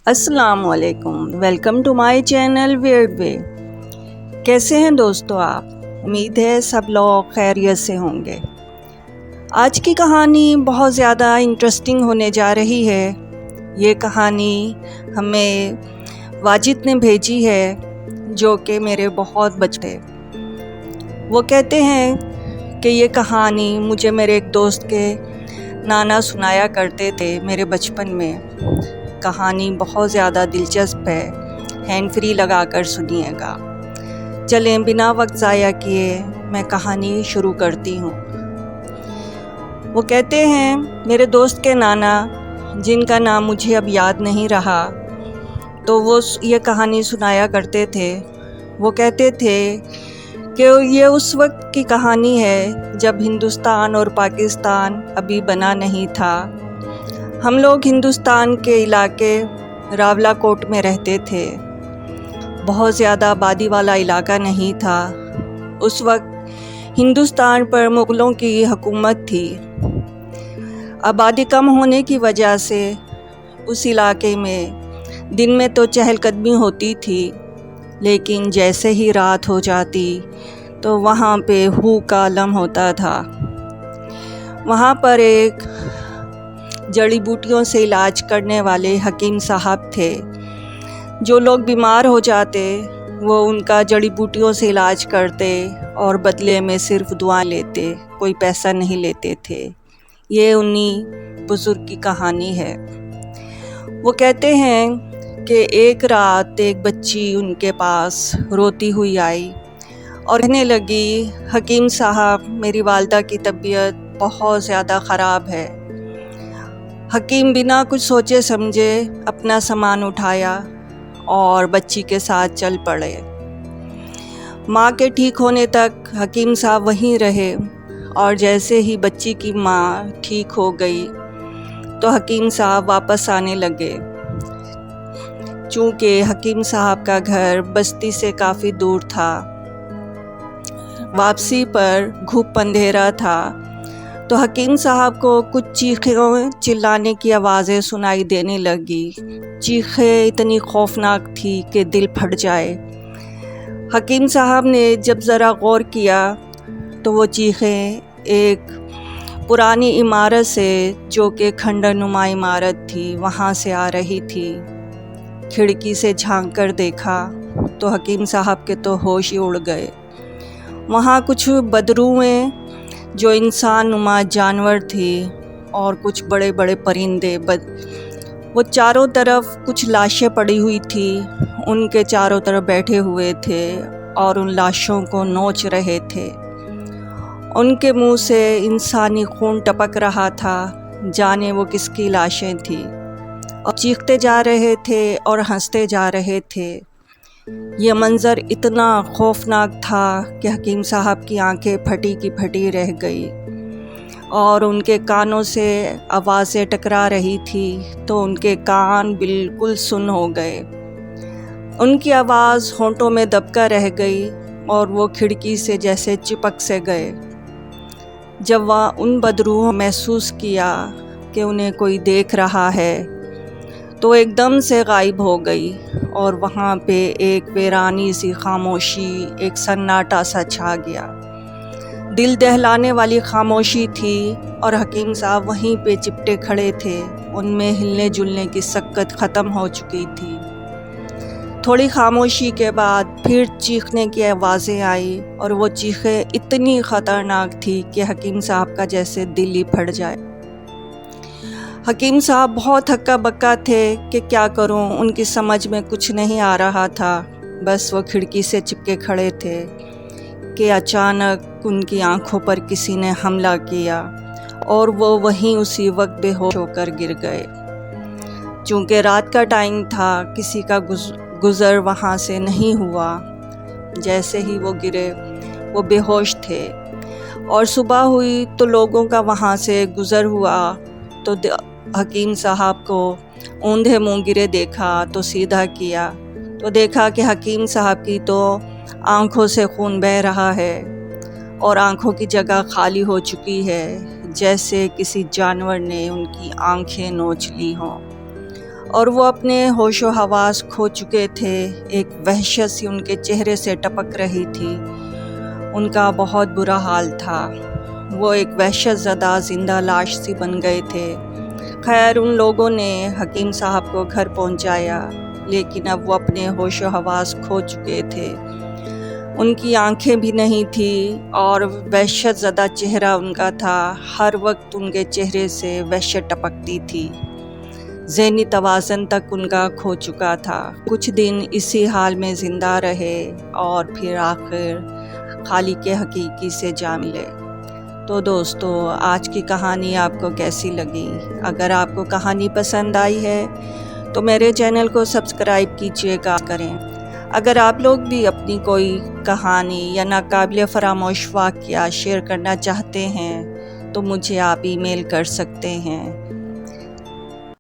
अस्सलाम वालेकुम, welcome to my channel weird way. कैसे हैं दोस्तों आप? उम्मीद है सब लोग खैरियत से होंगे। आज की कहानी बहुत ज़्यादा इंटरेस्टिंग होने जा रही है। ये कहानी हमें वाजिद ने भेजी है, जो कि मेरे बहुत बचते। वो कहते हैं कि ये कहानी मुझे मेरे एक दोस्त के नाना सुनाया करते थे मेरे बचपन में। कहानी बहुत ज़्यादा दिलचस्प है, हैंड फ्री लगा कर सुनिएगा। चलें बिना वक्त ज़ाया किए मैं कहानी शुरू करती हूँ। वो कहते हैं मेरे दोस्त के नाना, जिनका नाम मुझे अब याद नहीं रहा, तो वो ये कहानी सुनाया करते थे। वो कहते थे कि ये उस वक्त की कहानी है जब हिंदुस्तान और पाकिस्तान अभी बना नहीं था। हम लोग हिंदुस्तान के इलाके रावलाकोट में रहते थे। बहुत ज़्यादा आबादी वाला इलाका नहीं था। उस वक्त हिंदुस्तान पर मुग़लों की हुकूमत थी। आबादी कम होने की वजह से उस इलाके में दिन में तो चहलकदमी होती थी, लेकिन जैसे ही रात हो जाती तो वहाँ पे हू का आलम होता था। वहाँ पर एक जड़ी बूटियों से इलाज करने वाले हकीम साहब थे। जो लोग बीमार हो जाते वो उनका जड़ी बूटियों से इलाज करते और बदले में सिर्फ दुआ लेते, कोई पैसा नहीं लेते थे। ये उन्हीं बुज़ुर्ग की कहानी है। वो कहते हैं कि एक रात एक बच्ची उनके पास रोती हुई आई और कहने लगी, हकीम साहब मेरी वालदा की तबीयत बहुत ज़्यादा ख़राब है। हकीम बिना कुछ सोचे समझे अपना सामान उठाया और बच्ची के साथ चल पड़े। माँ के ठीक होने तक हकीम साहब वहीं रहे और जैसे ही बच्ची की माँ ठीक हो गई तो हकीम साहब वापस आने लगे। चूँकि हकीम साहब का घर बस्ती से काफ़ी दूर था, वापसी पर घुप अंधेरा था, तो हकीम साहब को कुछ चीखें चिल्लाने की आवाज़ें सुनाई देने लगी। चीखें इतनी खौफनाक थी कि दिल फट जाए। हकीम साहब ने जब ज़रा गौर किया तो वो चीखें एक पुरानी इमारत से, जो कि खंडरनुमा इमारत थी, वहाँ से आ रही थी। खिड़की से झांक कर देखा तो हकीम साहब के तो होश ही उड़ गए। वहाँ कुछ बदरूएं जो इंसान नुमा जानवर थी और कुछ बड़े बड़े परिंदे वो चारों तरफ कुछ लाशें पड़ी हुई थी, उनके चारों तरफ बैठे हुए थे और उन लाशों को नोच रहे थे। उनके मुंह से इंसानी खून टपक रहा था, जाने वो किसकी लाशें थी, और चीखते जा रहे थे और हंसते जा रहे थे। ये मंज़र इतना खौफनाक था कि हकीम साहब की आंखें फटी की फटी रह गई और उनके कानों से आवाज़ें टकरा रही थी तो उनके कान बिल्कुल सुन्न हो गए। उनकी आवाज़ होंठों में दबका रह गई और वो खिड़की से जैसे चिपक से गए। जब वह उन बदरूहों महसूस किया कि उन्हें कोई देख रहा है तो एकदम से गायब हो गई और वहाँ पे एक वीरानी सी खामोशी, एक सन्नाटा सा छा गया। दिल दहलाने वाली खामोशी थी और हकीम साहब वहीं पे चिपटे खड़े थे। उनमें हिलने जुलने की सक्कत ख़त्म हो चुकी थी। थोड़ी खामोशी के बाद फिर चीखने की आवाज़ें आई और वो चीखें इतनी ख़तरनाक थी कि हकीम साहब का जैसे दिल ही फट जाए। हकीम साहब बहुत हक्का बक्का थे कि क्या करूं, उनकी समझ में कुछ नहीं आ रहा था। बस वो खिड़की से चिपके खड़े थे कि अचानक उनकी आंखों पर किसी ने हमला किया और वो वहीं उसी वक्त बेहोश होकर गिर गए। चूँकि रात का टाइम था, किसी का गुज़र वहाँ से नहीं हुआ। जैसे ही वो गिरे वो बेहोश थे और सुबह हुई तो लोगों का वहाँ से गुज़र हुआ तो हकीम साहब को ऊंधे मुँह गिरे देखा तो सीधा किया तो देखा कि हकीम साहब की तो आंखों से खून बह रहा है और आंखों की जगह खाली हो चुकी है, जैसे किसी जानवर ने उनकी आंखें नोच ली हों। اور وہ اپنے ہوش و حواس کھو چکے تھے۔ ایک وحشت سی ان کے چہرے سے ٹپک رہی تھی۔ ان کا بہت برا حال تھا۔ وہ ایک وحشت زدہ زندہ لاش سی بن گئے تھے۔ خیر ان لوگوں نے حکیم صاحب کو گھر پہنچایا، لیکن اب وہ اپنے ہوش و حواس کھو چکے تھے۔ ان کی آنکھیں بھی نہیں تھیں اور وحشت زدہ چہرہ ان کا تھا۔ ہر وقت ان کے چہرے سے وحشت ٹپکتی تھی۔ ذہنی توازن تک ان کا کھو چکا تھا۔ کچھ دن اسی حال میں زندہ رہے اور پھر آخر خالق حقیقی سے جا ملے۔ تو دوستو، آج کی کہانی آپ کو کیسی لگی؟ اگر آپ کو کہانی پسند آئی ہے تو میرے چینل کو سبسکرائب کیجیے گا کریں۔ اگر آپ لوگ بھی اپنی کوئی کہانی یا ناقابل فراموش واقعہ شیئر کرنا چاہتے ہیں تو مجھے آپ ای میل کر سکتے ہیں۔